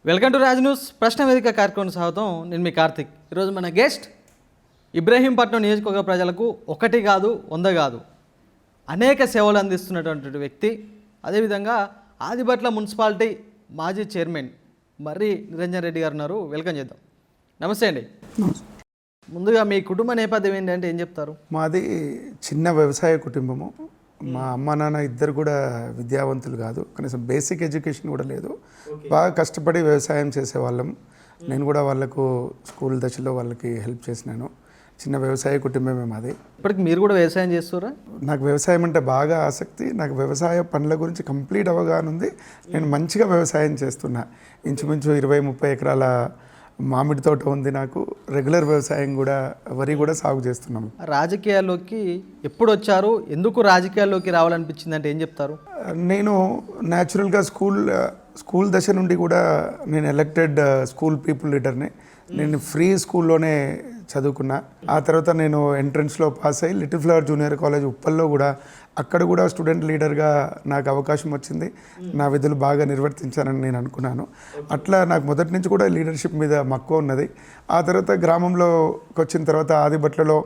Welcome to Raj news ప్రశ్న వేదిక కార్యక్రమం స్వాగతం. నేను మీ కార్తిక్. ఈరోజు మన గెస్ట్ ఇబ్రహీంపట్నం నియోజకవర్గ ప్రజలకు ఒకటి కాదు 100 కాదు అనేక సేవలు అందిస్తున్నటువంటి వ్యక్తి. అదేవిధంగా ఆదిబట్ల మున్సిపాలిటీ మాజీ చైర్మన్ మర్రి నిరంజన్ రెడ్డి గారు ఉన్నారు. వెల్కమ్ చేద్దాం. నమస్తే అండి. ముందుగా మీ కుటుంబ నేపథ్యం ఏంటంటే ఏం చెప్తారు? మాది చిన్న వ్యవసాయ కుటుంబము. మా అమ్మ నాన్న ఇద్దరు కూడా విద్యావంతులు కాదు, కనీసం బేసిక్ ఎడ్యుకేషన్ కూడా లేదు. బాగా కష్టపడి వ్యవసాయం చేసేవాళ్ళం. నేను కూడా వాళ్ళకు స్కూల్ దశలో వాళ్ళకి హెల్ప్ చేసినాను. చిన్న వ్యవసాయ కుటుంబమే మాది. ఇప్పటికి మీరు కూడా వ్యవసాయం చేస్తారా? నాకు వ్యవసాయం అంటే బాగా ఆసక్తి. నాకు వ్యవసాయ పనుల గురించి కంప్లీట్ అవగాహన ఉంది. నేను మంచిగా వ్యవసాయం చేస్తున్నా. ఇంచుమించు 20-30 ఎకరాల మామిడి తోట ఉంది నాకు. రెగ్యులర్ వ్యవసాయం కూడా, వరి కూడా సాగు చేస్తున్నాము. రాజకీయాల్లోకి ఎప్పుడు వచ్చారు? ఎందుకు రాజకీయాల్లోకి రావాలనిపించింది అంటే ఏం చెప్తారు? నేను న్యాచురల్గా స్కూల్ దశ నుండి కూడా నేను ఎలక్టెడ్ స్కూల్ పీపుల్ లీడర్ని. నేను ఫ్రీ స్కూల్లోనే చదువుకున్నా. ఆ తర్వాత నేను ఎంట్రన్స్లో పాస్ అయ్యి లిటిల్ ఫ్లవర్ జూనియర్ కాలేజ్ ఉప్పల్లో కూడా అక్కడ కూడా స్టూడెంట్ లీడర్గా నాకు అవకాశం వచ్చింది. నా విధులు బాగా నిర్వర్తించానని నేను అనుకున్నాను. అట్లా నాకు మొదటి నుంచి కూడా లీడర్షిప్ మీద మక్కువ ఉన్నది. ఆ తర్వాత గ్రామంలోకి వచ్చిన తర్వాత ఆదిబట్లలో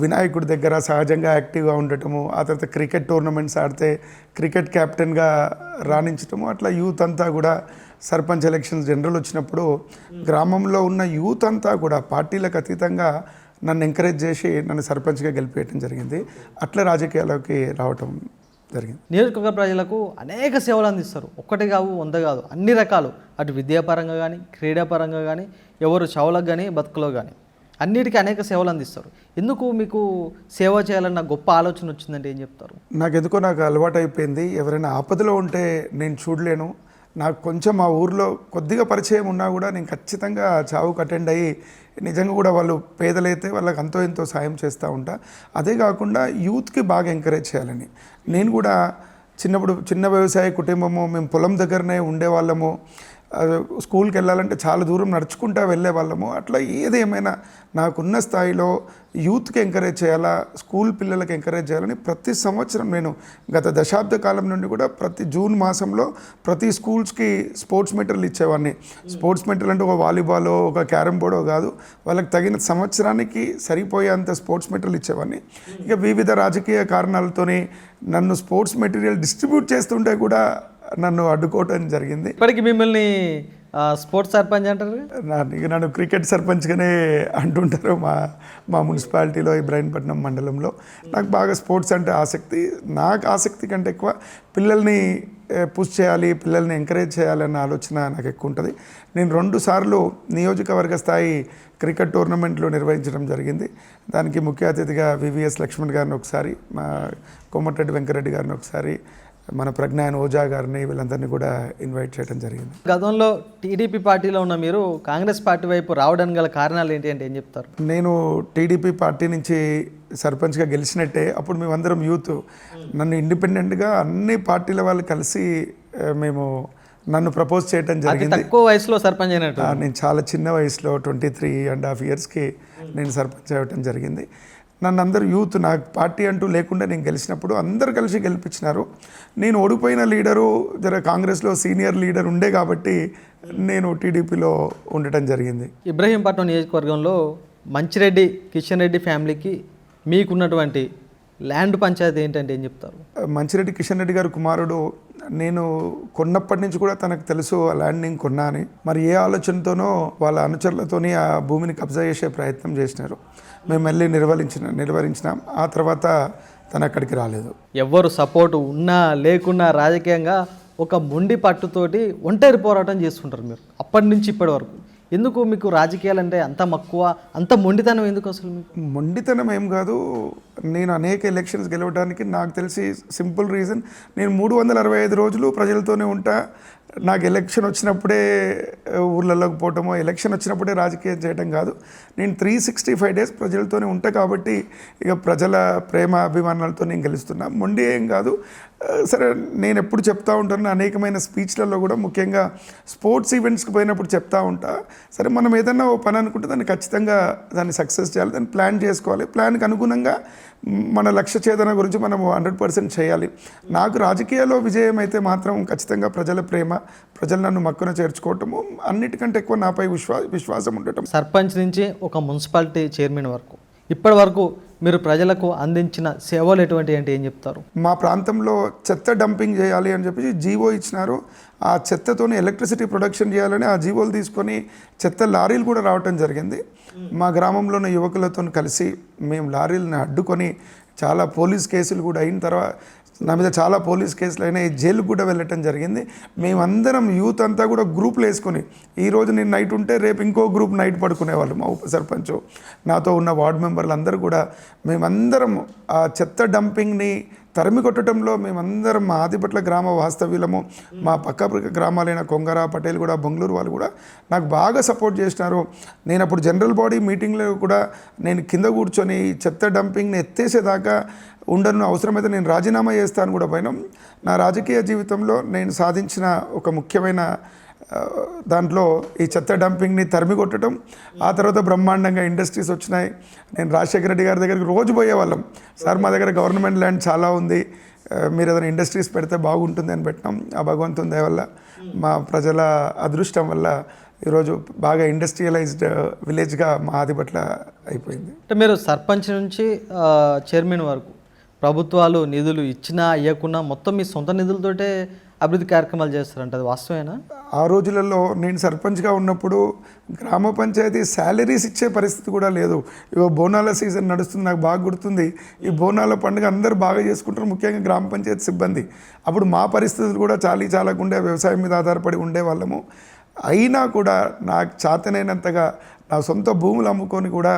వినాయకుడి దగ్గర సహజంగా యాక్టివ్గా ఉండటము, ఆ తర్వాత క్రికెట్ టోర్నమెంట్స్ ఆడితే క్రికెట్ క్యాప్టెన్గా రాణించటము, అట్లా యూత్ అంతా కూడా సర్పంచ్ ఎలక్షన్స్ జనరల్ వచ్చినప్పుడు గ్రామంలో ఉన్న యూత్ అంతా కూడా పార్టీలకు అతీతంగా నన్ను ఎంకరేజ్ చేసి నన్ను సర్పంచ్గా గెలిపేయటం జరిగింది. అట్లా రాజకీయాల్లోకి రావటం జరిగింది. నియోజకవర్గ ప్రజలకు అనేక సేవలు అందిస్తారు. ఒక్కటి కావు 100 కాదు, అన్ని రకాలు. అటు విద్యాపరంగా కానీ, క్రీడాపరంగా కానీ, ఎవరు చౌలకు కానీ, బతుకులో కానీ అన్నిటికీ అనేక సేవలు అందిస్తారు. ఎందుకు మీకు సేవ చేయాలన్న గొప్ప ఆలోచన వచ్చిందంటే ఏం చెప్తారు? నాకు అలవాటు అయిపోయింది. ఎవరైనా ఆపదలో ఉంటే నేను చూడలేను. నాకు కొంచెం ఆ ఊర్లో కొద్దిగా పరిచయం ఉన్నా కూడా నేను ఖచ్చితంగా చావుకు అటెండ్ అయ్యి నిజంగా కూడా వాళ్ళు పేదలైతే వాళ్ళకి అంతో ఎంతో సాయం చేస్తూ ఉంటా. అదే కాకుండా యూత్కి బాగా ఎంకరేజ్ చేయాలని నేను కూడా చిన్న వ్యవసాయ కుటుంబము. మేము పొలం దగ్గరనే ఉండేవాళ్ళము. స్కూల్కి వెళ్ళాలంటే చాలా దూరం నడుచుకుంటూ వెళ్ళే వాళ్ళము. అట్లా ఏదేమైనా నాకున్న స్థాయిలో యూత్కి ఎంకరేజ్ చేయాలా, స్కూల్ పిల్లలకి ఎంకరేజ్ చేయాలని ప్రతి సంవత్సరం నేను గత దశాబ్ద కాలం నుండి కూడా ప్రతి జూన్ మాసంలో ప్రతి స్కూల్స్కి స్పోర్ట్స్ మెటీరియల్ ఇచ్చేవాడిని. స్పోర్ట్స్ మెటీరియల్ అంటే ఒక వాలీబాలో, ఒక క్యారమ్ బోర్డో కాదు, వాళ్ళకి తగిన సంవత్సరానికి సరిపోయేంత స్పోర్ట్స్ మెటీరియల్ ఇచ్చేవాడిని. ఇక వివిధ రాజకీయ కారణాలతోని నన్ను స్పోర్ట్స్ మెటీరియల్ డిస్ట్రిబ్యూట్ చేస్తుంటే కూడా నన్ను అడ్డుకోవటం జరిగింది. ఇప్పటికి మిమ్మల్ని స్పోర్ట్స్ సర్పంచ్ అంటారు. నన్ను క్రికెట్ సర్పంచ్గానే అంటుంటారు మా మున్సిపాలిటీలో ఇబ్రహీంపట్నం మండలంలో. నాకు బాగా స్పోర్ట్స్ అంటే ఆసక్తి. నాకు ఆసక్తి కంటే ఎక్కువ పిల్లల్ని పుష్ చేయాలి, పిల్లల్ని ఎంకరేజ్ చేయాలన్న ఆలోచన నాకు ఎక్కువ ఉంటుంది. నేను 2 సార్లు నియోజకవర్గ స్థాయి క్రికెట్ టోర్నమెంట్లు నిర్వహించడం జరిగింది. దానికి ముఖ్య అతిథిగా వివిఎస్ లక్ష్మణ్ గారిని ఒకసారి, మా కోమటిరెడ్డి వెంకరెడ్డి గారిని ఒకసారి, మన ప్రజ్ఞాన్ ఓజా గారిని, వీళ్ళందరినీ కూడా ఇన్వైట్ చేయడం జరిగింది. గతంలో టీడీపీ పార్టీలో ఉన్న మీరు కాంగ్రెస్ పార్టీ వైపు రావడానికి గల కారణాలు ఏంటి అంటే ఏం చెప్తారు? నేను టీడీపీ పార్టీ నుంచి సర్పంచ్గా గెలిచినట్టే అప్పుడు మేమందరం యూత్ నన్ను ఇండిపెండెంట్గా అన్ని పార్టీల వాళ్ళు కలిసి నన్ను ప్రపోజ్ చేయడం జరిగింది. తక్కువ వయసులో సర్పంచ్ అయినట్టు. నేను చాలా చిన్న వయసులో 23.5 ఇయర్స్కి నేను సర్పంచ్ అవ్వటం జరిగింది. నన్ను అందరు యూత్, నాకు పార్టీ అంటూ లేకుండా నేను గెలిచినప్పుడు అందరు కలిసి గెలిపించినారు. నేను ఓడిపోయిన లీడరు కాంగ్రెస్లో సీనియర్ లీడర్ ఉండే కాబట్టి నేను టీడీపీలో ఉండటం జరిగింది. ఇబ్రహీంపట్నం నియోజకవర్గంలో మంచిరెడ్డి కిషన్ రెడ్డి ఫ్యామిలీకి మీకున్నటువంటి ల్యాండ్ పంచాయతీ ఏంటంటే ఏం చెప్తారు? మంచిరెడ్డి కిషన్ రెడ్డి గారు కుమారుడు. నేను కొన్నప్పటి నుంచి కూడా తనకు తెలుసు ఆ ల్యాండ్ నేను కొన్నా అని. మరి ఏ ఆలోచనతోనో వాళ్ళ అనుచరులతోని ఆ భూమిని కబ్జా చేసే ప్రయత్నం చేసినారు. మేము వెళ్ళి నిర్వహించినాం. ఆ తర్వాత తను అక్కడికి రాలేదు. ఎవరు సపోర్టు ఉన్నా లేకున్నా రాజకీయంగా ఒక మొండి పట్టుతోటి ఒంటరి పోరాటం చేస్తుంటారు మీరు అప్పటి నుంచి ఇప్పటి వరకు. ఎందుకు మీకు రాజకీయాలంటే అంత మక్కువ, అంత మొండితనం ఎందుకు అసలు మీకు? మొండితనం ఏం కాదు. నేను అనేక ఎలక్షన్స్ గెలవడానికి నాకు తెలిసి సింపుల్ రీజన్, నేను 365 రోజులు ప్రజలతోనే ఉంటా. నాకు ఎలక్షన్ వచ్చినప్పుడే ఊర్లలోకి పోవటమో, ఎలక్షన్ వచ్చినప్పుడే రాజకీయం చేయడం కాదు. నేను 365 డేస్ ప్రజలతోనే ఉంటా కాబట్టి ఇక ప్రజల ప్రేమ అభిమానాలతో నేను గెలుస్తున్నా. మొండి ఏం కాదు. సరే, నేను ఎప్పుడు చెప్తా ఉంటాను అనేకమైన స్పీచ్లలో కూడా, ముఖ్యంగా స్పోర్ట్స్ ఈవెంట్స్కి పోయినప్పుడు చెప్తా ఉంటా. సరే, మనం ఏదన్నా ఓ పని అనుకుంటే దాన్ని ఖచ్చితంగా దాన్ని సక్సెస్ చేయాలి, దాన్ని ప్లాన్ చేసుకోవాలి. ప్లాన్కి అనుగుణంగా మన లక్ష్య ఛేదన గురించి మనం 100% చేయాలి. నాకు రాజకీయాల్లో విజయం అయితే మాత్రం ఖచ్చితంగా ప్రజల ప్రేమ, ప్రజలు నన్ను మక్కున చేర్చుకోవటము, అన్నిటికంటే ఎక్కువ నాపై విశ్వాసం ఉండటం. సర్పంచ్ నుంచి ఒక మున్సిపాలిటీ చైర్మన్ వరకు ఇప్పటి వరకు మీరు ప్రజలకు అందించిన సేవలు ఎటువంటి అంటే ఏం చెప్తారు? మా ప్రాంతంలో చెత్త డంపింగ్ చేయాలి అని చెప్పి జీవో ఇచ్చినారు. ఆ చెత్తతోని ఎలక్ట్రిసిటీ ప్రొడక్షన్ చేయాలని ఆ జీవోలు తీసుకొని చెత్త లారీలు కూడా రావటం జరిగింది. మా గ్రామంలోని యువకులతో కలిసి మేము లారీలను అడ్డుకొని చాలా పోలీస్ కేసులు కూడా అయిన తర్వాత నా మీద చాలా పోలీస్ కేసులు అయినా జైలుకు కూడా వెళ్ళటం జరిగింది. మేమందరం యూత్ అంతా కూడా గ్రూప్లు వేసుకొని ఈరోజు నేను నైట్ ఉంటే రేపు ఇంకో గ్రూప్ నైట్ పడుకునేవాళ్ళు. మా ఉప సర్పంచ్, నాతో ఉన్న వార్డు మెంబర్లు అందరూ కూడా మేమందరం ఆ చెత్త డంపింగ్ని తరిమి కొట్టడంలో మేమందరం మా ఆదిపట్ల గ్రామ వాస్తవ్యులము, మా పక్క గ్రామాలైన కొంగర, పటేల్ కూడా, బొంగళూరు వాళ్ళు కూడా నాకు బాగా సపోర్ట్ చేసినారు. నేను అప్పుడు జనరల్ బాడీ మీటింగ్లో కూడా నేను కింద కూర్చొని చెత్త డంపింగ్ని ఎత్తేసేదాకా ఉండను, అవసరమైతే నేను రాజీనామా చేస్తాను కూడా పోయినాం. నా రాజకీయ జీవితంలో నేను సాధించిన ఒక ముఖ్యమైన దాంట్లో ఈ చెత్త డంపింగ్ని తరిమి కొట్టడం. ఆ తర్వాత బ్రహ్మాండంగా ఇండస్ట్రీస్ వచ్చినాయి. నేను రాజశేఖర రెడ్డి గారి దగ్గరికి రోజు పోయేవాళ్ళం. సార్ మా దగ్గర గవర్నమెంట్ ల్యాండ్ చాలా ఉంది, మీరు ఏదైనా ఇండస్ట్రీస్ పెడితే బాగుంటుంది అని పెట్టినాం. ఆ భగవంతుని దయ వల్ల, మా ప్రజల అదృష్టం వల్ల ఈరోజు బాగా ఇండస్ట్రియలైజ్డ్ విలేజ్గా మా ఆదిపట్ల అయిపోయింది. అంటే మీరు సర్పంచ్ నుంచి చైర్మన్ వరకు ప్రభుత్వాలు నిధులు ఇచ్చినా ఇవ్వకున్నా మొత్తం మీ సొంత నిధులతోటే అభివృద్ధి కార్యక్రమాలు చేస్తారంట, అది వాస్తవేనా? ఆ రోజులలో నేను సర్పంచ్గా ఉన్నప్పుడు గ్రామ పంచాయతీ శాలరీస్ ఇచ్చే పరిస్థితి కూడా లేదు. ఇగో బోనాల సీజన్ నడుస్తుంది, నాకు బాగా గుర్తుంది. ఈ బోనాల పండుగ అందరూ బాగా చేసుకుంటారు, ముఖ్యంగా గ్రామ పంచాయతీ సిబ్బంది. అప్పుడు మా పరిస్థితులు కూడా చాలకుండే వ్యవసాయం మీద ఆధారపడి ఉండేవాళ్ళము. అయినా కూడా నాకు చేతనైనంతగా నా సొంత భూములు అమ్ముకొని కూడా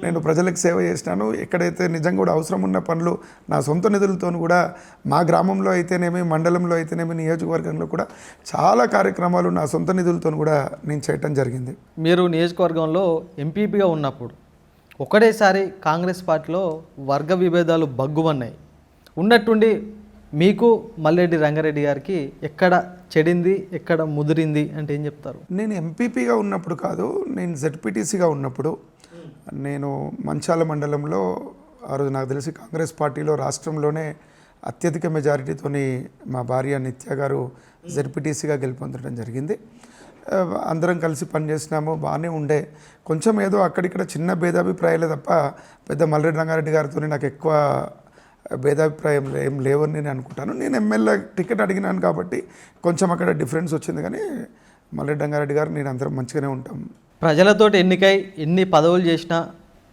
నేను ప్రజలకు సేవ చేసినాను. ఎక్కడైతే నిజంగా కూడా అవసరం ఉన్న పనులు నా సొంత నిధులతో కూడా మా గ్రామంలో అయితేనేమి, మండలంలో అయితేనేమి, నియోజకవర్గంలో కూడా చాలా కార్యక్రమాలు నా సొంత నిధులతో కూడా నేను చేయటం జరిగింది. మీరు నియోజకవర్గంలో ఎంపీపీగా ఉన్నప్పుడు ఒకటేసారి కాంగ్రెస్ పార్టీలో వర్గ విభేదాలు బగ్గుమన్నాయి. ఉన్నట్టుండి మీకు మల్లెడ్డి రంగారెడ్డి గారికి ఎక్కడ చెడింది, ఎక్కడ ముదిరింది అంటే ఏం చెప్తారు? నేను ఎంపీపీగా ఉన్నప్పుడు కాదు, నేను జెడ్పీటీసీగా ఉన్నప్పుడు నేను మంచాల మండలంలో ఆ రోజు నాకు తెలిసి కాంగ్రెస్ పార్టీలో రాష్ట్రంలోనే అత్యధిక మెజారిటీతోని మా భార్య నిత్య గారు జెడ్పీటీసీగా గెలుపొందడం జరిగింది. అందరం కలిసి పనిచేసినాము, బాగానే ఉండే. కొంచెం ఏదో అక్కడిక్కడ చిన్న భేదాభిప్రాయాలే తప్ప పెద్ద మల్లెడ్డి రంగారెడ్డి గారితో నాకు ఎక్కువ భేదాభిప్రాయం ఏం లేవని నేను అనుకుంటాను. నేను ఎమ్మెల్యే టికెట్ అడిగినాను కాబట్టి కొంచెం అక్కడ డిఫరెన్స్ వచ్చింది, కానీ మల్లెడ్డి రంగారెడ్డి గారు నేను అందరం మంచిగానే ఉంటాం. ప్రజలతోటి ఎన్నికై ఎన్ని పదవులు చేసినా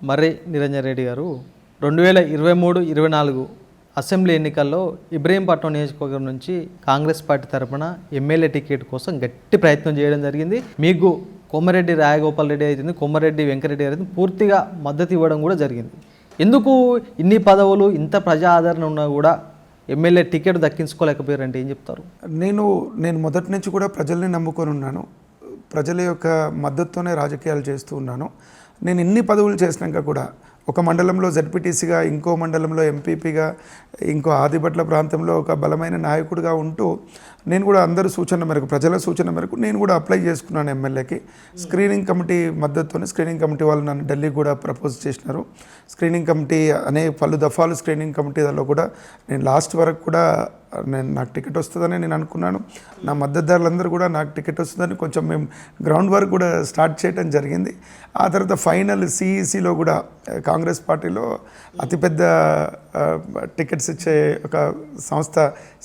మర్రి నిరంజన్ రెడ్డి గారు 2023-24 అసెంబ్లీ ఎన్నికల్లో ఇబ్రహీంపట్నం నియోజకవర్గం నుంచి కాంగ్రెస్ పార్టీ తరఫున ఎమ్మెల్యే టికెట్ కోసం గట్టి ప్రయత్నం చేయడం జరిగింది. మీకు కొమ్మరెడ్డి రాయగోపాల్ రెడ్డి అయితే, కొమ్మరెడ్డి వెంకరెడ్డి గారు పూర్తిగా మద్దతు ఇవ్వడం కూడా జరిగింది. ఎందుకు ఇన్ని పదవులు, ఇంత ప్రజా ఆదరణ ఉన్నా కూడా ఎమ్మెల్యే టికెట్ దక్కించుకోలేకపోయారంటే ఏం చెప్తారు? నేను మొదటి నుంచి కూడా ప్రజల్ని నమ్ముకొని ఉన్నాను. ప్రజల యొక్క మద్దతుతోనే రాజకీయాలు చేస్తూ ఉన్నాను. నేను ఇన్ని పదవులు చేసినాక కూడా ఒక మండలంలో జెడ్పీటీసీగా, ఇంకో మండలంలో ఎంపీపీగా, ఇంకో ఆదిపట్ల ప్రాంతంలో ఒక బలమైన నాయకుడిగా ఉంటూ నేను కూడా అందరి సూచన మేరకు, ప్రజల సూచన మేరకు నేను కూడా అప్లై చేసుకున్నాను ఎమ్మెల్యేకి. స్క్రీనింగ్ కమిటీ మద్దతుతోనే స్క్రీనింగ్ కమిటీ వాళ్ళు నన్ను ఢిల్లీ కూడా ప్రపోజ్ చేసినారు. స్క్రీనింగ్ కమిటీ పలు దఫాలు స్క్రీనింగ్ కమిటీలో కూడా నేను లాస్ట్ వరకు కూడా నాకు టికెట్ వస్తుందని నేను అనుకున్నాను. నా మద్దతుదారులందరూ కూడా నాకు టికెట్ వస్తుందని కొంచెం మేము గ్రౌండ్ వర్క్ కూడా స్టార్ట్ చేయడం జరిగింది. ఆ తర్వాత ఫైనల్ సిఈసిలో కూడా కాంగ్రెస్ పార్టీలో అతిపెద్ద టికెట్స్ ఇచ్చే ఒక సంస్థ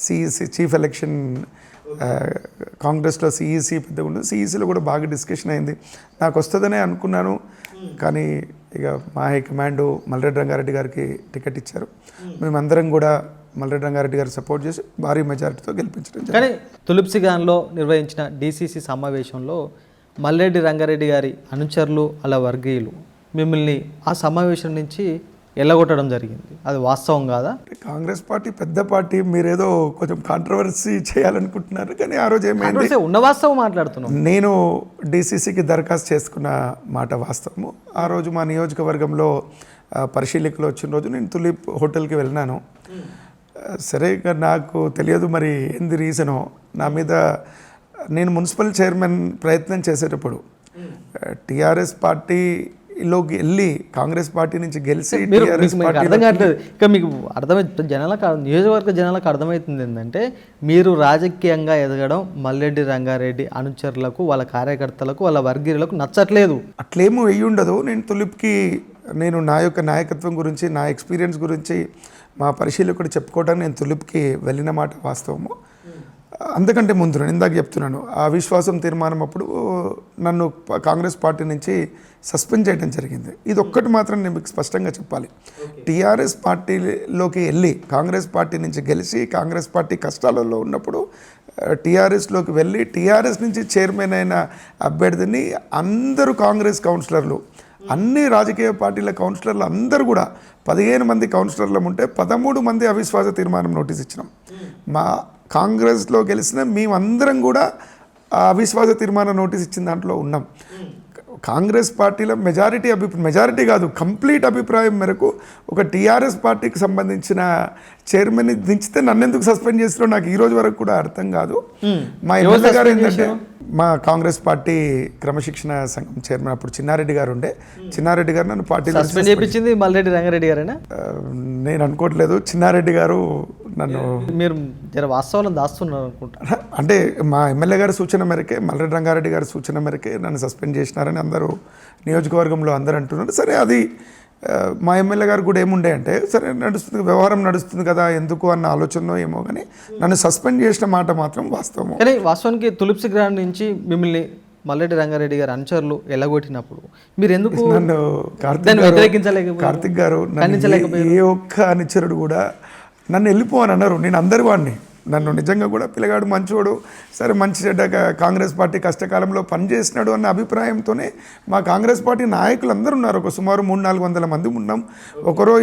సిఈసి, చీఫ్ ఎలక్షన్ కాంగ్రెస్లో సిఈసి పెద్దగా ఉంటుంది. సిఈసిలో కూడా బాగా డిస్కషన్ అయింది. నాకు వస్తుందనే అనుకున్నాను, కానీ ఇక మా హైకమాండ్ మల్లెడ్డి రంగారెడ్డి గారికి టికెట్ ఇచ్చారు. మేమందరం కూడా మల్లెడ్డి రంగారెడ్డి గారు సపోర్ట్ చేసి భారీ మెజారిటీతో గెలిపించడం. కానీ తులసిగాన్లో నిర్వహించిన డీసీసీ సమావేశంలో మల్లెడ్డి రంగారెడ్డి గారి అనుచరులు, అలా వర్గీయులు మిమ్మల్ని ఆ సమావేశం నుంచి ఎల్లగొట్టడం జరిగింది, అది వాస్తవం కాదా? కాంగ్రెస్ పార్టీ పెద్ద పార్టీ, మీరేదో కొంచెం కాంట్రవర్సీ చేయాలనుకుంటున్నారు, కానీ ఆ రోజు ఏమైంది, ఉన్న వాస్తవం మాట్లాడుతున్నాం. నేను డీసీసీకి దరఖాస్తు చేసుకున్న మాట వాస్తవము. ఆ రోజు మా నియోజకవర్గంలో పరిశీలకులు వచ్చిన రోజు నేను తులిప్ హోటల్కి వెళ్ళినాను. సరే, నాకు తెలియదు మరి ఏంది రీజనో. నా మీద నేను మున్సిపల్ చైర్మన్ ప్రయత్నం చేసేటప్పుడు టీఆర్ఎస్ పార్టీ లోకి వెళ్ళి కాంగ్రెస్ పార్టీ నుంచి గెలిచి మీరు టీఆర్ఎస్ మీకు అర్థం కావట్లేదు. ఇక మీకు అర్థమవుతుంది, జనాలకు నియోజకవర్గ జనాలకు అర్థమవుతుంది ఏంటంటే మీరు రాజకీయంగా ఎదగడం మల్లెడ్డి రంగారెడ్డి అనుచరులకు, వాళ్ళ కార్యకర్తలకు, వాళ్ళ వర్గీయులకు నచ్చట్లేదు. అట్లేమో వెయ్యి ఉండదు. నేను తులిప్కి నేను నా యొక్క నాయకత్వం గురించి, నా ఎక్స్పీరియన్స్ గురించి మా పరిశీలకుడు చెప్పుకోవడానికి నేను తులిప్కి వెళ్ళిన మాట వాస్తవము. అంతకంటే ముందు నేను ఇందాక చెప్తున్నాను, ఆ విశ్వాసం తీర్మానం అప్పుడు నన్ను కాంగ్రెస్ పార్టీ నుంచి సస్పెండ్ చేయడం జరిగింది. ఇది ఒక్కటి మాత్రం నేను మీకు స్పష్టంగా చెప్పాలి. టీఆర్ఎస్ పార్టీలోకి వెళ్ళి కాంగ్రెస్ పార్టీ నుంచి గెలిచి కాంగ్రెస్ పార్టీ కష్టాలలో ఉన్నప్పుడు టీఆర్ఎస్లోకి వెళ్ళి టీఆర్ఎస్ నుంచి చైర్మన్ అయిన అభ్యర్థిని అందరూ కాంగ్రెస్ కౌన్సిలర్లు, అన్ని రాజకీయ పార్టీల కౌన్సిలర్లు అందరూ కూడా 15 మంది కౌన్సిలర్లు ఉంటే 13 మంది అవిశ్వాస తీర్మానం నోటీస్ ఇచ్చినాం. మా కాంగ్రెస్లో గెలిచిన మేమందరం కూడా అవిశ్వాస తీర్మానం నోటీస్ ఇచ్చిన దాంట్లో ఉన్నాం. కాంగ్రెస్ పార్టీలో మెజారిటీ కాదు, కంప్లీట్ అభిప్రాయం మేరకు ఒక టీఆర్ఎస్ పార్టీకి సంబంధించిన చైర్మన్ని దించితే నన్ను ఎందుకు సస్పెండ్ చేస్తారో నాకు ఈ రోజు వరకు కూడా అర్థం కాదు. మా ఎమ్మెల్యే గారు ఏంటంటే మా కాంగ్రెస్ పార్టీ క్రమశిక్షణ సంఘం చైర్మన్ అప్పుడు చిన్నారెడ్డి గారు ఉండే, చిన్నారెడ్డి గారు నన్ను పార్టీ సస్పెండ్ చేయించింది మల్లెడ్డి రంగారెడ్డి గారేనా? నేను అనుకోవట్లేదు, చిన్నారెడ్డి గారు నన్ను. మీరు జర వాస్తవాలను దాస్తున్నారు అనుకుంటా. అంటే మా ఎమ్మెల్యే గారి సూచన మేరకే, మల్లెడ్డి రంగారెడ్డి గారి సూచన మేరకే నన్ను సస్పెండ్ చేసినారని అందరూ నియోజకవర్గంలో అందరూ అంటున్నారు. సరే, అది మా ఎమ్మెల్యే గారు కూడా ఏముండే అంటే, సరే నడుస్తుంది, వ్యవహారం నడుస్తుంది కదా ఎందుకు అన్న ఆలోచనలో ఏమో, కానీ నన్ను సస్పెండ్ చేసిన మాట మాత్రం వాస్తవం. కానీ వాస్తవానికి తులిప్సి గ్రాండ్ నుంచి మిమ్మల్ని మల్లెడ్డి రంగారెడ్డి గారు అనుచరులు ఎల్లగొట్టినప్పుడు మీరు ఎందుకు నన్ను కార్తిక్ గారు ఏ ఒక్క అనుచరుడు కూడా నన్ను వెళ్ళిపోవని అన్నారు. నేను అందరి వాడిని, నన్ను నిజంగా కూడా పిల్లగాడు మంచోడు, సరే మంచి చెడ్డ కాంగ్రెస్ పార్టీ కష్టకాలంలో పనిచేసినాడు అన్న అభిప్రాయంతోనే మా కాంగ్రెస్ పార్టీ నాయకులు అందరూ ఉన్నారు. ఒక సుమారు 300-400 మంది ఉన్నాం. ఒకరో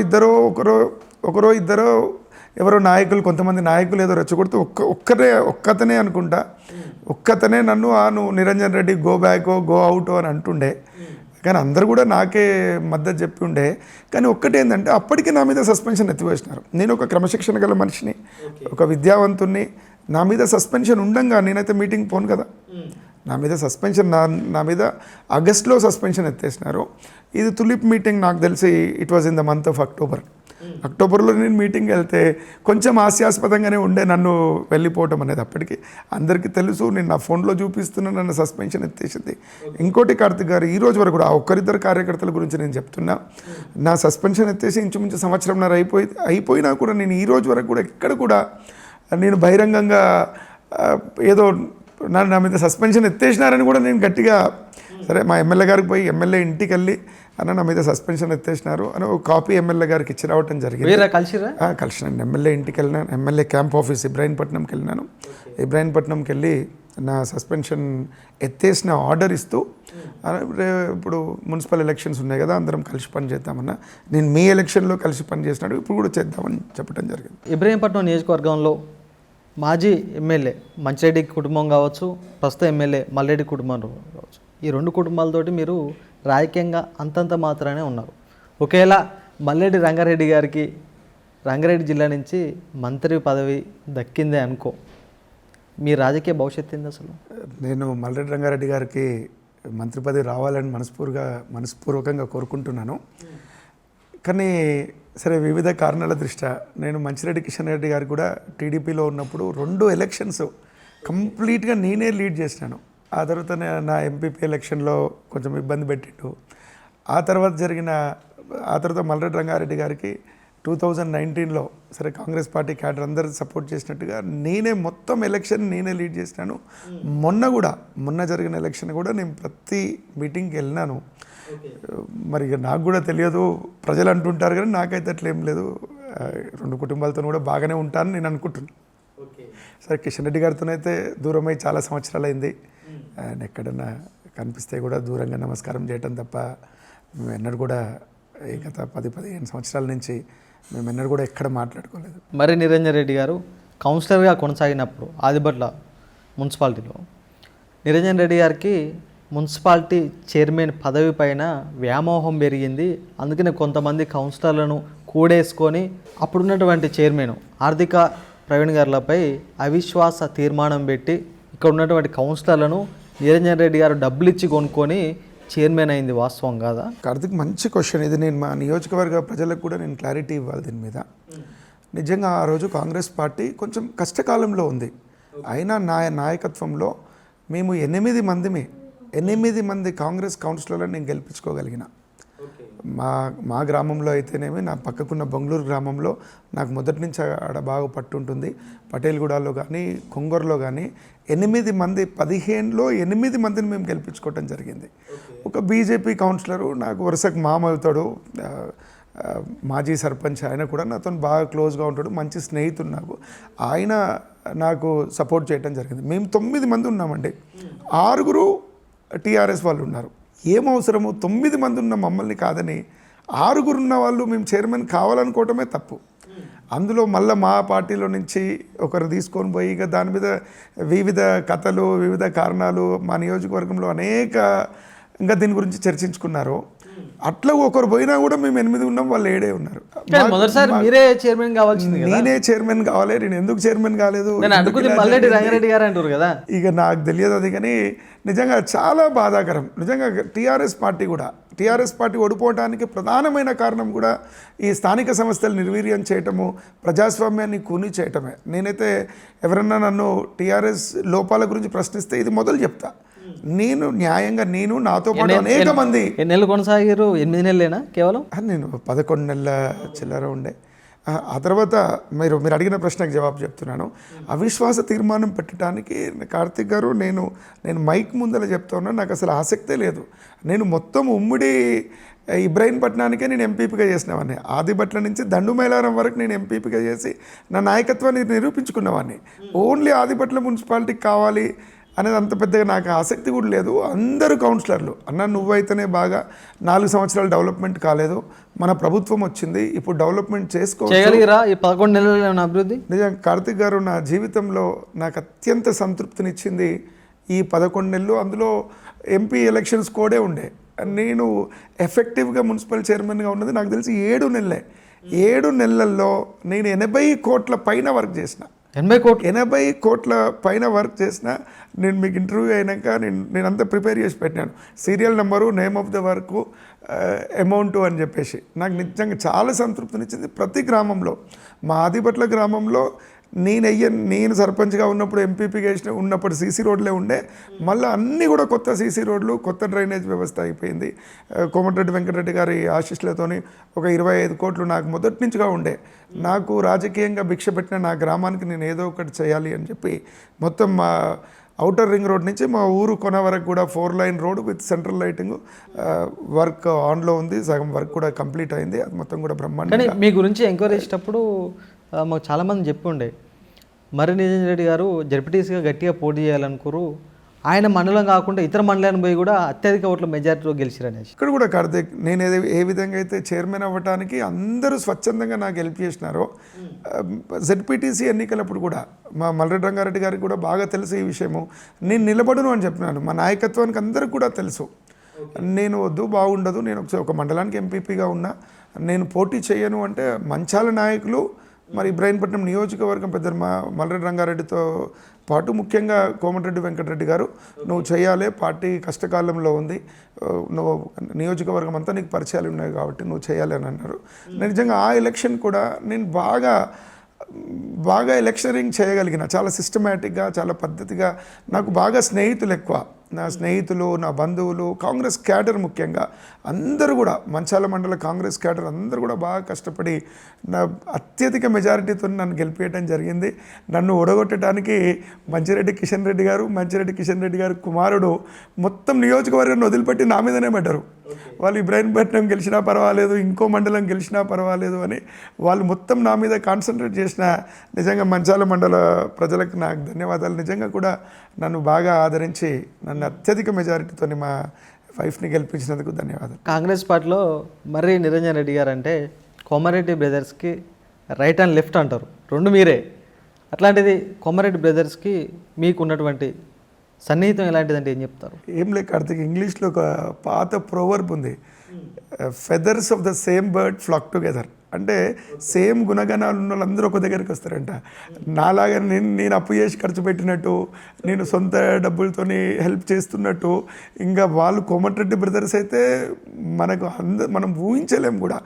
ఇద్దరో ఎవరో నాయకులు, కొంతమంది నాయకులు ఏదో రెచ్చగొడుతూ ఒక్కతనే అనుకుంటా, ఒక్కతనే నన్ను నువ్వు నిరంజన్ రెడ్డి గో బ్యాకో గో అవుటో అని అంటుండే. కానీ అందరు కూడా నాకే మద్దతు చెప్పి ఉండే. కానీ ఒక్కటేంటంటే అప్పటికే నా మీద సస్పెన్షన్ ఎత్తివేసినారు. నేను ఒక క్రమశిక్షణ గల మనిషిని, ఒక విద్యావంతుణ్ణి. నా మీద సస్పెన్షన్ ఉండంగా నేనైతే మీటింగ్ పోను కదా. నా మీద సస్పెన్షన్ నా మీద ఆగస్టులో సస్పెన్షన్ ఎత్తేసినారు. ఇది తులిప్ మీటింగ్ నాకు తెలిసి it was in the month of అక్టోబర్లో నేను మీటింగ్ వెళ్తే కొంచెం హాస్యాస్పదంగానే ఉండే నన్ను వెళ్ళిపోవటం అనేది. అప్పటికి అందరికీ తెలుసు, నేను నా ఫోన్లో చూపిస్తున్నా నన్ను సస్పెన్షన్ ఎత్తేసింది. ఇంకోటి కార్తిక్ గారు, ఈ రోజు వరకు కూడా ఆ ఒక్కరిద్దరు కార్యకర్తల గురించి నేను చెప్తున్నా, నా సస్పెన్షన్ ఎత్తేసి ఇంచుమించు సంవత్సరంన్నర అయిపోయినా కూడా నేను ఈ రోజు వరకు కూడా ఎక్కడ కూడా నేను బహిరంగంగా ఏదో నా మీద సస్పెన్షన్ ఎత్తేసినారని కూడా నేను గట్టిగా, సరే మా ఎమ్మెల్యే గారికి పోయి ఎమ్మెల్యే ఇంటికి వెళ్ళి అన్న నా మీద సస్పెన్షన్ ఎత్తేసినారు అని ఒక కాపీ ఎమ్మెల్యే గారికి ఇచ్చి రావటం జరిగింది. కలిసినాను, ఎమ్మెల్యే ఇంటికి వెళ్ళినాను, ఎమ్మెల్యే క్యాంప్ ఆఫీస్ ఇబ్రాహీంపట్నంకి వెళ్ళినాను. ఇబ్రాహీంపట్నంకి వెళ్ళి నా సస్పెన్షన్ ఎత్తేసిన ఆర్డర్ ఇస్తూ, ఇప్పుడు మున్సిపల్ ఎలక్షన్స్ ఉన్నాయి కదా, అందరం కలిసి పని చేద్దామన్నా, నేను మీ ఎలక్షన్లో కలిసి పని చేసినాడు, ఇప్పుడు కూడా చేద్దామని చెప్పడం జరిగింది. ఇబ్రాహీంపట్నం నియోజకవర్గంలో మాజీ ఎమ్మెల్యే మంచిరెడ్డి కుటుంబం కావచ్చు, ప్రస్తుత ఎమ్మెల్యే మల్లెడ్డి కుటుంబం కావచ్చు, ఈ రెండు కుటుంబాలతోటి మీరు రాజకీయంగా అంతంత మాత్రమే ఉన్నారు. ఒకేలా మల్లెడ్డి రంగారెడ్డి గారికి రంగారెడ్డి జిల్లా నుంచి మంత్రి పదవి దక్కిందే అనుకో, మీ రాజకీయ భవిష్యత్తు ఏంది అసలు? నేను మల్లెడ్డి రంగారెడ్డి గారికి మంత్రి పదవి రావాలని మనస్పూర్వకంగా కోరుకుంటున్నాను. కానీ సరే, వివిధ కారణాల దృష్ట్యా నేను మంచిరెడ్డి కిషన్ రెడ్డి గారు కూడా టీడీపీలో ఉన్నప్పుడు 2 ఎలక్షన్స్ కంప్లీట్గా నేనే లీడ్ చేసినాను. ఆ తర్వాత నా ఎంపీపీ ఎలక్షన్లో కొంచెం ఇబ్బంది పెట్టిండు. ఆ తర్వాత మల్లెడ్డి రంగారెడ్డి గారికి 2019లో సరే కాంగ్రెస్ పార్టీ క్యాడర్ అందరూ సపోర్ట్ చేసినట్టుగా నేనే మొత్తం ఎలక్షన్ నేనే లీడ్ చేసినాను. మొన్న జరిగిన ఎలక్షన్ కూడా నేను ప్రతి మీటింగ్కి వెళ్ళినాను. మరి నాకు కూడా తెలియదు, ప్రజలు అంటుంటారు కానీ నాకైతే అట్లేం లేదు. 2 కుటుంబాలతో కూడా బాగానే ఉంటాను నేను అనుకుంటున్నాను. సరే, కిషన్ రెడ్డి గారితోనైతే దూరమై చాలా సంవత్సరాలు అయింది. ఆయన ఎక్కడన్నా కనిపిస్తే కూడా దూరంగా నమస్కారం చేయటం తప్ప మేము ఎన్నడూ కూడా గత 10-15 సంవత్సరాల నుంచి మేము ఎన్నడూ కూడా ఎక్కడ మాట్లాడుకోలేదు. మరి నిరంజన్ రెడ్డి గారు కౌన్సిలర్గా కొనసాగినప్పుడు ఆదిబట్ల మున్సిపాలిటీలో నిరంజన్ రెడ్డి గారికి మున్సిపాలిటీ చైర్మన్ పదవి పైన వ్యామోహం పెరిగింది. అందుకనే కొంతమంది కౌన్సిలర్లను కూడేసుకొని అప్పుడున్నటువంటి చైర్మన్ ఆర్థిక ప్రవీణ్ గారులపై అవిశ్వాస తీర్మానం పెట్టి ఇక్కడ ఉన్నటువంటి కౌన్సిలర్లను నిరంజన్ రెడ్డి గారు డబ్బులు ఇచ్చి కొనుక్కొని చైర్మన్ అయింది వాస్తవం కాదా? కార్తిక్, మంచి క్వశ్చన్ ఇది. నేను మా నియోజకవర్గ ప్రజలకు కూడా నేను క్లారిటీ ఇవ్వాలి దీని మీద. నిజంగా ఆ రోజు కాంగ్రెస్ పార్టీ కొంచెం కష్టకాలంలో ఉంది. అయినా నాయకత్వంలో మేము 8 మంది కాంగ్రెస్ కౌన్సిలర్లను నేను గెలిపించుకోగలిగిన. మా గ్రామంలో అయితేనేమి, నా పక్కకున్న బెంగళూరు గ్రామంలో నాకు మొదటి నుంచి ఆడ బాగా పట్టుంటుంది. పటేల్గూడలో కానీ కొంగూరులో కానీ 8 మంది 15లో 8 మందిని మేము గెలిపించుకోవటం జరిగింది. ఒక బీజేపీ కౌన్సిలరు నాకు వరుసకు మామ అవుతాడు, మాజీ సర్పంచ్, ఆయన కూడా నాతో బాగా క్లోజ్గా ఉంటాడు, మంచి స్నేహితుడు నాకు. ఆయన నాకు సపోర్ట్ చేయడం జరిగింది. మేము 9 మంది ఉన్నామండి, 6 టీఆర్ఎస్ వాళ్ళు ఉన్నారు. ఏం అవసరము 9 మంది ఉన్న మమ్మల్ని కాదని 6 ఉన్న వాళ్ళు మేము చైర్మన్ కావాలనుకోవటమే తప్పు. అందులో మళ్ళీ మా పార్టీలో నుంచి ఒకరు తీసుకొని పోయి ఇక దాని మీద వివిధ కథలు, వివిధ కారణాలు మా నియోజకవర్గంలో అనేక ఇంకా దీని గురించి చర్చించుకున్నారు. అట్లా ఒకరు పోయినా కూడా మేము 8 ఉన్నాం, వాళ్ళు 7 ఉన్నారు. మొదటిసారి మీరే చైర్మన్ కావాల్సింది. నేనే చైర్మన్ కావాలి, నేను ఎందుకు చైర్మన్ కాలేదు మల్లెడ్డి రంగారెడ్డి గారు అంటారు కదా. ఇక నాకు తెలియదు అది, కానీ నిజంగా చాలా బాధాకరం. నిజంగా టీఆర్ఎస్ పార్టీ ఓడిపోవడానికి ప్రధానమైన కారణం కూడా ఈ స్థానిక సంస్థలు నిర్వీర్యం చేయటము, ప్రజాస్వామ్యాన్ని కూని చేయటమే. నేనైతే ఎవరన్నా నన్ను టీఆర్ఎస్ లోపాల గురించి ప్రశ్నిస్తే ఇది మొదలు చెప్తా. నేను న్యాయంగా, నేను నాతో పాటు అనేక మంది. ఎన్ని నెలలు కొనసాగారు? 8 నెలలేనా కేవలం? నేను 11 నెలల చిల్లర ఉండే. ఆ తర్వాత మీరు అడిగిన ప్రశ్నకు జవాబు చెప్తున్నాను. అవిశ్వాస తీర్మానం పెట్టడానికి కార్తిక్ గారు, నేను మైక్ ముందర చెప్తా ఉన్నా, నాకు అసలు ఆసక్తే లేదు. నేను మొత్తం ఉమ్మడి ఇబ్రాహీంపట్నానికే నేను ఎంపీపీగా చేసినవాడిని. ఆదిబట్ల నుంచి దండుమైలారం వరకు నేను ఎంపీపీగా చేసి నా నాయకత్వాన్ని నిరూపించుకున్నవాడిని. ఓన్లీ ఆదిబట్ల మున్సిపాలిటీకి కావాలి అనేది అంత పెద్దగా నాకు ఆసక్తి కూడా లేదు. అందరూ కౌన్సిలర్లు, అన్న నువ్వైతేనే బాగా 4 సంవత్సరాలు డెవలప్మెంట్ కాలేదు, మన ప్రభుత్వం వచ్చింది, ఇప్పుడు డెవలప్మెంట్ చేసుకోగలిగిరా ఈ 11 నెలల అభివృద్ధి? నిజంగా కార్తిక్ గారు, నా జీవితంలో నాకు అత్యంత సంతృప్తినిచ్చింది ఈ 11 నెలలు. అందులో ఎంపీ ఎలక్షన్స్ కూడా ఉండే. నేను ఎఫెక్టివ్గా మున్సిపల్ చైర్మన్గా ఉన్నది నాకు తెలిసి 7 నెలలే. 7 నెలల్లో నేను 80 కోట్ల పైన వర్క్ చేసిన. 80 కోట్ల పైన వర్క్ చేసిన. నేను మీకు ఇంటర్వ్యూ అయినాక నేను అంతా ప్రిపేర్ చేసి పెట్టాను, serial number, name of the work, amount అని చెప్పేసి. నాకు నిజంగా చాలా సంతృప్తినిచ్చింది. ప్రతి గ్రామంలో, మా ఆదిపట్ల గ్రామంలో నేను సర్పంచ్గా ఉన్నప్పుడు ఎంపీపీగా ఉన్నప్పుడు సీసీ రోడ్లే ఉండే. మళ్ళీ అన్నీ కూడా కొత్త సీసీ రోడ్లు, కొత్త డ్రైనేజ్ వ్యవస్థ అయిపోయింది. కోమటిరెడ్డి వెంకటరెడ్డి గారి ఆశీస్సులతోని ఒక 25 కోట్లు నాకు మొదటి నుంచిగా ఉండే. నాకు రాజకీయంగా భిక్ష పెట్టిన నా గ్రామానికి నేను ఏదో ఒకటి చేయాలి అని చెప్పి మొత్తం మా ఔటర్ రింగ్ రోడ్ నుంచి మా ఊరు కొన వరకు కూడా 4 line road with central lighting work ఆన్లో ఉంది. సగం వర్క్ కూడా కంప్లీట్ అయింది. అది మొత్తం కూడా బ్రహ్మాండంగా. మీ గురించి ఎంక్వైరీ చేసేటప్పుడు మాకు చాలామంది చెప్పుండే, మర్రి నిరంజన్ రెడ్డి గారు జడ్పీటీసీగా గట్టిగా పోటీ చేయాలనుకోరు, ఆయన మండలం కాకుండా ఇతర మండలాన్ని పోయి కూడా అత్యధిక ఓట్ల మెజారిటీలో గెలిచిరనేసి. ఇక్కడ కూడా కార్తిక్, నేను ఏ విధంగా అయితే చైర్మన్ అవ్వడానికి అందరూ స్వచ్ఛందంగా నాకు హెల్ప్ చేసినారో, జెడ్పీటీసీ ఎన్నికలప్పుడు కూడా మా మల్లెడ్డి రంగారెడ్డి గారికి కూడా బాగా తెలుసు ఈ విషయము. నేను నిలబడును అని చెప్పినాను. మా నాయకత్వానికి అందరికీ కూడా తెలుసు, నేను వద్దు బాగుండదు, నేను ఒక మండలానికి ఎంపీపీగా ఉన్నా, నేను పోటీ చేయను అంటే మంచాల నాయకులు, మరి ఇబ్రాహీంపట్నం నియోజకవర్గం పెద్ద మల్లెడ్డి రంగారెడ్డితో పాటు ముఖ్యంగా కోమటిరెడ్డి వెంకటరెడ్డి గారు, నువ్వు చేయాలి, పార్టీ కష్టకాలంలో ఉంది, నువ్వు నియోజకవర్గం అంతా నీకు పరిచయాలు ఉన్నాయి కాబట్టి నువ్వు చేయాలి అని అన్నారు. నేను నిజంగా ఆ ఎలక్షన్ కూడా నేను బాగా ఎలక్షనరింగ్ చేయగలిగిన, చాలా సిస్టమేటిక్గా, చాలా పద్ధతిగా. నాకు బాగా స్నేహితులు ఎక్కువ. నా స్నేహితులు, నా బంధువులు, కాంగ్రెస్ క్యాడర్ ముఖ్యంగా అందరూ కూడా, మంచాల మండల కాంగ్రెస్ క్యాడర్ అందరూ కూడా బాగా కష్టపడి నా అత్యధిక మెజారిటీతో నన్ను గెలిపేయడం జరిగింది. నన్ను ఓడగొట్టడానికి మంచిరెడ్డి కిషన్ రెడ్డి గారు కుమారుడు మొత్తం నియోజకవర్గాన్ని వదిలిపెట్టి నా మీదనే పడ్డారు. వాళ్ళు ఇబ్రాహీంపట్నం గెలిచినా పర్వాలేదు, ఇంకో మండలం గెలిచినా పర్వాలేదు అని వాళ్ళు మొత్తం నా మీద కాన్సన్ట్రేట్ చేసిన నిజంగా మంచాల మండల ప్రజలకు నాకు ధన్యవాదాలు. నిజంగా కూడా నన్ను బాగా ఆదరించి నన్ను అత్యధిక మెజారిటీతో మా వైఫ్ని గెలిపించినందుకు ధన్యవాదాలు. కాంగ్రెస్ పార్టీలో మర్రి నిరంజన్ రెడ్డి గారు అంటే కోమారెడ్డి బ్రదర్స్కి రైట్ అండ్ లెఫ్ట్ అంటారు, 2 మీరే. అట్లాంటిది కోమారెడ్డి బ్రదర్స్కి మీకు ఉన్నటువంటి సన్నిహితం ఎలాంటిదంటే ఏం చెప్తారు? ఏం లేక కార్తిక్, ఇంగ్లీష్లో ఒక పాత ప్రోవర్బ్ ఉంది, feathers of the same bird flock together. అంటే సేమ్ గుణగణాలు ఉన్న వాళ్ళందరూ ఒక దగ్గరికి వస్తారంట. నాలాగా నేను అప్పు చేసి ఖర్చు పెట్టినట్టు, నేను సొంత డబ్బులతోని హెల్ప్ చేస్తున్నట్టు, ఇంకా వాళ్ళు కోమటిరెడ్డి బ్రదర్స్ అయితే మనం ఊహించలేము కూడా.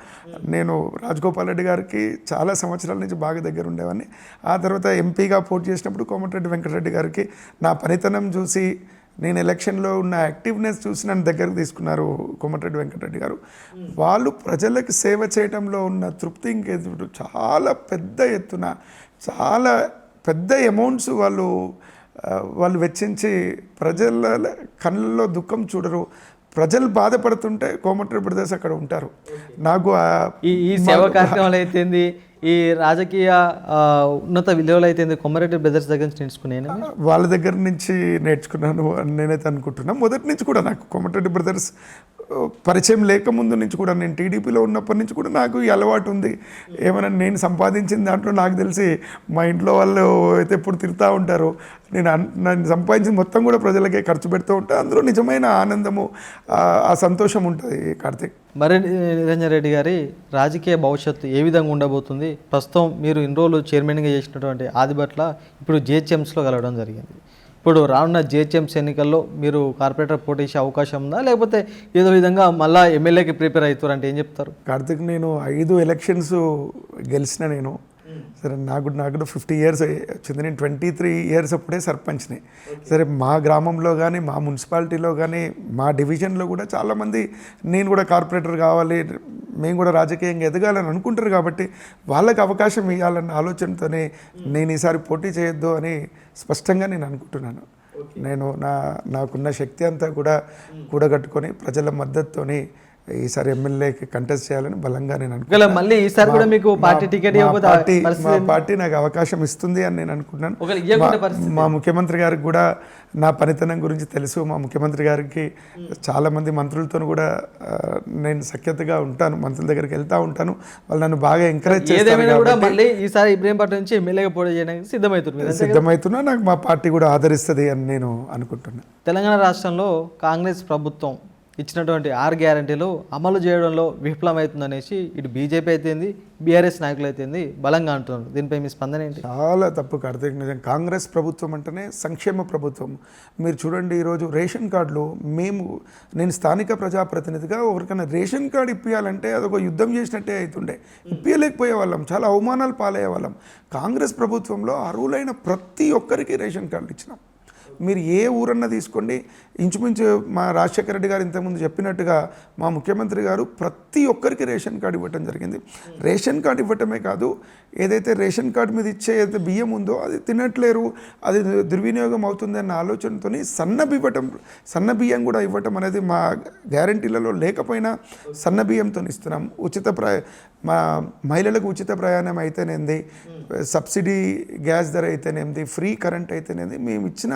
నేను రాజగోపాల్ రెడ్డి గారికి చాలా సంవత్సరాల నుంచి బాగా దగ్గర ఉండేవాడిని. ఆ తర్వాత ఎంపీగా పోటీ చేసినప్పుడు కోమటిరెడ్డి వెంకటరెడ్డి గారికి నా పనితనం చూసి, నేను ఎలక్షన్లో ఉన్న యాక్టివ్నెస్ చూసి నన్ను దగ్గరకు తీసుకున్నారు కోమటిరెడ్డి వెంకటరెడ్డి గారు. వాళ్ళు ప్రజలకు సేవ చేయడంలో ఉన్న తృప్తి ఇంకెదురు చాలా పెద్ద ఎత్తున, చాలా పెద్ద అమౌంట్స్ వాళ్ళు వెచ్చించి ప్రజల కళ్ళల్లో దుఃఖం చూడరు. ప్రజలు బాధపడుతుంటే కోమటిరెడ్డి బ్రదర్స్ అక్కడ ఉంటారు. నాకు ఈ సేవా కార్యక్రమాలు అయితేంది, ఈ రాజకీయ ఉన్నత విలువలు అయితే కొమరెడ్డి బ్రదర్స్ దగ్గర నుంచి నేర్చుకున్నాను. వాళ్ళ దగ్గర నుంచి నేర్చుకున్నాను అని నేనైతే అనుకుంటున్నాను. మొదటి నుంచి కూడా నాకు కోమటిరెడ్డి బ్రదర్స్ పరిచయం లేకముందు నుంచి కూడా, నేను టీడీపీలో ఉన్నప్పటి నుంచి కూడా నాకు ఈ అలవాటు ఉంది. ఏమైనా నేను సంపాదించిన దాంట్లో నాకు తెలిసి మా ఇంట్లో వాళ్ళు అయితే ఎప్పుడు తిరుగుతూ ఉంటారు. నేను సంపాదించిన మొత్తం కూడా ప్రజలకే ఖర్చు పెడుతూ ఉంటాను. అందులో నిజమైన ఆనందము, ఆ సంతోషం ఉంటుంది. కార్తీక్, మరి నిరంజన్ రెడ్డి గారి రాజకీయ భవిష్యత్తు ఏ విధంగా ఉండబోతుంది? ప్రస్తుతం మీరు ఇన్ని రోజులు చైర్మన్గా చేసినటువంటి ఆదిబట్ల ఇప్పుడు జిహెచ్ఎంసీలో కలవడం జరిగింది. ఇప్పుడు రానున్న జిహెచ్ఎంసీ ఎన్నికల్లో మీరు కార్పొరేటర్ పోటీ చేసే అవకాశం ఉందా, లేకపోతే ఏదో విధంగా మళ్ళీ ఎమ్మెల్యేకి ప్రిపేర్ అవుతారు అంటే ఏం చెప్తారు? కార్తీక్, నేను 5 ఎలక్షన్స్ గెలిచిన నేను. సరే, నాకు 50 ఇయర్స్ వచ్చింది. నేను 23 ఇయర్స్ అప్పుడే సర్పంచ్ని. సరే, మా గ్రామంలో కానీ, మా మున్సిపాలిటీలో కానీ, మా డివిజన్లో కూడా చాలామంది నేను కూడా కార్పొరేటర్ కావాలి, మేము కూడా రాజకీయంగా ఎదగాలని అనుకుంటారు. కాబట్టి వాళ్ళకి అవకాశం ఇవ్వాలన్న ఆలోచనతోనే నేను ఈసారి పోటీ చేయొద్దు అని స్పష్టంగా నేను అనుకుంటున్నాను. నేను నాకున్న శక్తి అంతా కూడా కూడగట్టుకొని ప్రజల మద్దతుతోని ఈసారి ఎమ్మెల్యేకి కంటెస్ట్ చేయాలని బలంగా నేను అనుకుంటున్నాను. మళ్ళీ ఈసారి కూడా మీకు పార్టీ టికెట్ మా పార్టీ నాకు అవకాశం ఇస్తుంది అని నేను అనుకుంటున్నాను. మా ముఖ్యమంత్రి గారికి కూడా నా పనితనం గురించి తెలుసు. మా ముఖ్యమంత్రి గారికి చాలామంది మంత్రులతో కూడా నేను సఖ్యతగా ఉంటాను, మంత్రుల దగ్గరికి వెళ్తూ ఉంటాను. వాళ్ళు నన్ను బాగా ఎంకరేజ్ చేస్తారు. మళ్ళీ ఈసారి ఇబ్రహీంపట్నం నుంచి ఎమ్మెల్యేగా పోటీ చేయడానికి సిద్ధమవుతున్నా. నాకు మా పార్టీ కూడా ఆదరిస్తుంది అని నేను అనుకుంటున్నాను. తెలంగాణ రాష్ట్రంలో కాంగ్రెస్ ప్రభుత్వం ఇచ్చినటువంటి 6 గ్యారంటీలు అమలు చేయడంలో విఫలమవుతుందనేసి ఇటు బీజేపీ అయితేంది, బీఆర్ఎస్ నాయకులు అయితేంది బలంగా అంటున్నారు. దీనిపై మీ స్పందన ఏంటి? చాలా తప్పు కార్తీక్. నిజం, కాంగ్రెస్ ప్రభుత్వం అంటేనే సంక్షేమ ప్రభుత్వం. మీరు చూడండి, ఈరోజు రేషన్ కార్డులు నేను స్థానిక ప్రజాప్రతినిధిగా ఎవరికైనా రేషన్ కార్డు ఇప్పించాలంటే అదొక యుద్ధం చేసినట్టే అవుతుండే. ఇప్పించలేకపోయే వాళ్ళం, చాలా అవమానాలు పాలయ్యే వాళ్ళం. కాంగ్రెస్ ప్రభుత్వంలో అర్హులైన ప్రతి ఒక్కరికి రేషన్ కార్డులు ఇచ్చినాం. మీరు ఏ ఊరన్నా తీసుకోండి, ఇంచుమించు మా రాజశేఖర రెడ్డి గారు ఇంతకుముందు చెప్పినట్టుగా మా ముఖ్యమంత్రి గారు ప్రతి ఒక్కరికి రేషన్ కార్డు ఇవ్వటం జరిగింది. రేషన్ కార్డు ఇవ్వటమే కాదు, ఏదైతే రేషన్ కార్డు మీద ఇచ్చే ఏదైతే బియ్యం ఉందో అది తినట్లేరు, అది దుర్వినియోగం అవుతుంది అన్న ఆలోచనతో సన్న బియ్యం కూడా ఇవ్వటం అనేది మా గ్యారంటీలలో లేకపోయినా సన్న బియ్యంతో ఇస్తున్నాం. మా మహిళలకు ఉచిత ప్రయాణం అయితేనేది, సబ్సిడీ గ్యాస్ ధర అయితేనేది, ఫ్రీ కరెంట్ అయితేనేది, మేము ఇచ్చిన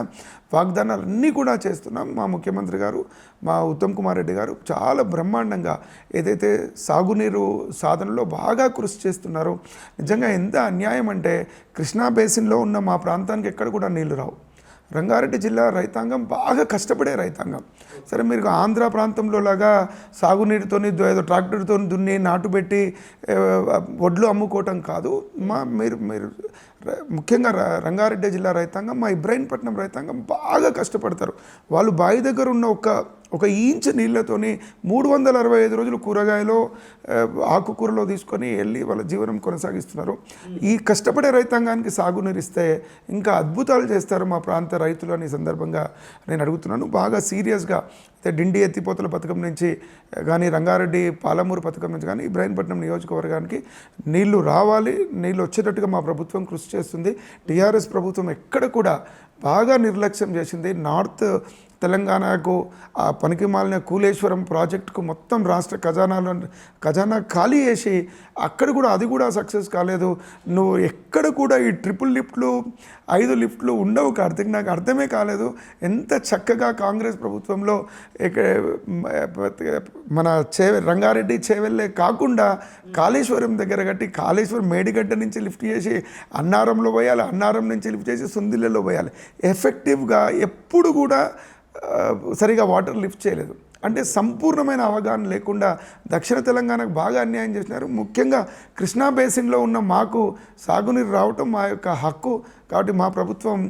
వాగ్దానాలన్నీ కూడా చేస్తున్నాం. మా ముఖ్యమంత్రి గారు, మా ఉత్తమ్ కుమార్ రెడ్డి గారు చాలా బ్రహ్మాండంగా ఏదైతే సాగునీరు సాధనలో బాగా కృషి చేస్తున్నారో. నిజంగా ఎంత అన్యాయం అంటే, కృష్ణా బేసిన్లో ఉన్న మా ప్రాంతానికి ఎక్కడ కూడా నీళ్లు రావు. రంగారెడ్డి జిల్లా రైతాంగం బాగా కష్టపడే రైతాంగం. సరే, మీరు ఆంధ్ర ప్రాంతంలో లాగా సాగునీరుతోని ఏదో ట్రాక్టర్తో దున్ని నాటు పెట్టి వడ్లు అమ్ముకోవటం కాదు. మీరు ముఖ్యంగా రంగారెడ్డి జిల్లా రైతాంగం, మా ఇబ్రాహీంపట్నం రైతాంగం బాగా కష్టపడతారు. వాళ్ళు బావి దగ్గర ఉన్న ఒక ఇంచు నీళ్ళతోని 365 రోజులు కూరగాయలో ఆకుకూరలో తీసుకొని వెళ్ళి వాళ్ళ జీవనం కొనసాగిస్తున్నారు. ఈ కష్టపడే రైతాంగానికి సాగునీరు ఇస్తే ఇంకా అద్భుతాలు చేస్తారు మా ప్రాంత రైతులు అని సందర్భంగా నేను అడుగుతున్నాను. బాగా సీరియస్గా డిండి ఎత్తిపోతల పథకం నుంచి కానీ, రంగారెడ్డి పాలమూరు పథకం నుంచి కానీ, ఇబ్రాహీంపట్నం నియోజకవర్గానికి నీళ్లు రావాలి, నీళ్ళు వచ్చేటట్టుగా మా ప్రభుత్వం కృషి చేస్తుంది. టీఆర్ఎస్ ప్రభుత్వం ఎక్కడ కూడా బాగా నిర్లక్ష్యం చేసింది. నార్త్ తెలంగాణకు ఆ పనికిమాలిన కూలేశ్వరం ప్రాజెక్టుకు మొత్తం రాష్ట్ర ఖజానా ఖాళీ చేసి అక్కడ కూడా అది కూడా సక్సెస్ కాలేదు. నువ్వు ఎక్కడ కూడా ఈ 3 లిఫ్ట్లు 5 లిఫ్ట్లు ఉండవు కార్తీక్. నాకు అర్థమే కాలేదు ఎంత చక్కగా కాంగ్రెస్ ప్రభుత్వంలో మన రంగారెడ్డి చేవెళ్ళే కాకుండా కాళేశ్వరం దగ్గర కట్టి, కాళేశ్వరం మేడిగడ్డ నుంచి లిఫ్ట్ చేసి అన్నారంలో పోయాలి, అన్నారం నుంచి లిఫ్ట్ చేసి సుందిళ్ళలో పోయాలి. ఎఫెక్టివ్గా ఎప్పుడు కూడా సరిగా వాటర్ లిఫ్ట్ చేయలేదు. అంటే సంపూర్ణమైన అవగాహన లేకుండా దక్షిణ తెలంగాణకు బాగా అన్యాయం చేసినారు. ముఖ్యంగా కృష్ణా బేసిన్లో ఉన్న మాకు సాగునీరు రావటం మా యొక్క హక్కు, కాబట్టి మా ప్రభుత్వం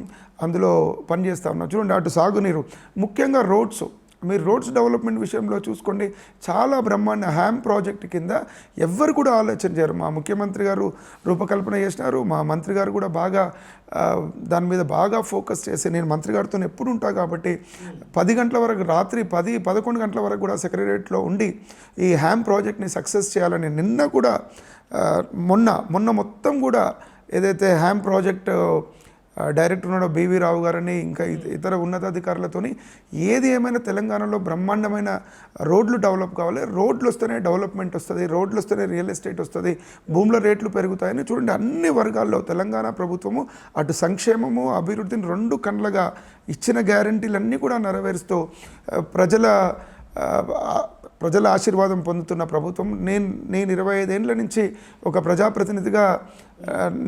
అందులో పనిచేస్తూ ఉన్నాం. చూడండి, అటు సాగునీరు, ముఖ్యంగా రోడ్స్, మీరు రోడ్స్ డెవలప్మెంట్ విషయంలో చూసుకోండి, చాలా బ్రహ్మాండ హ్యామ్ ప్రాజెక్ట్ కింద ఎవ్వరు కూడా ఆలోచన చేయరు. మా ముఖ్యమంత్రి గారు రూపకల్పన చేసినారు, మా మంత్రి గారు కూడా బాగా దాని మీద బాగా ఫోకస్ చేసి, నేను మంత్రి గారితో ఎప్పుడు ఉంటా కాబట్టి 10 గంటల వరకు, రాత్రి 10-11 గంటల వరకు కూడా సెక్రటరియట్లో ఉండి ఈ హ్యామ్ ప్రాజెక్ట్ని సక్సెస్ చేయాలని నిన్న కూడా మొన్న మొత్తం కూడా ఏదైతే హ్యామ్ ప్రాజెక్ట్ డైరెక్టర్ ఉన్నాడో బీవీ రావు గారని ఇంకా ఇతర ఉన్నతాధికారులతోని ఏది ఏమైనా తెలంగాణలో బ్రహ్మాండమైన రోడ్లు డెవలప్ కావాలి, రోడ్లు వస్తేనే డెవలప్మెంట్ వస్తుంది, రోడ్లు వస్తేనే రియల్ ఎస్టేట్ వస్తుంది, భూముల రేట్లు పెరుగుతాయని చూడండి అన్ని వర్గాల్లో తెలంగాణ ప్రభుత్వము అటు సంక్షేమము అభివృద్ధిని 2 కళ్ళగా ఇచ్చిన గ్యారంటీలన్నీ కూడా నెరవేరుస్తూ ప్రజల ఆశీర్వాదం పొందుతున్న ప్రభుత్వం. నేను 25 ఏళ్ళ నుంచి ఒక ప్రజాప్రతినిధిగా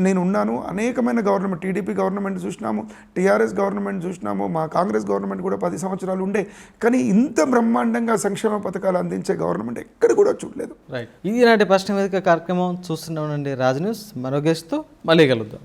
నేను ఉన్నాను. అనేకమైన గవర్నమెంట్, టీడీపీ గవర్నమెంట్ చూసినాము, టీఆర్ఎస్ గవర్నమెంట్ చూసినాము, మా కాంగ్రెస్ గవర్నమెంట్ కూడా 10 సంవత్సరాలు ఉండే, కానీ ఇంత బ్రహ్మాండంగా సంక్షేమ పథకాలు అందించే గవర్నమెంట్ ఎక్కడ కూడా చూడలేదు. రైట్, ఈనాటి ప్రశ్న వేదిక కార్యక్రమం చూస్తున్నామండి రాజ్ న్యూస్. మరో గెస్ట్తో మళ్ళీ కలుద్దాం.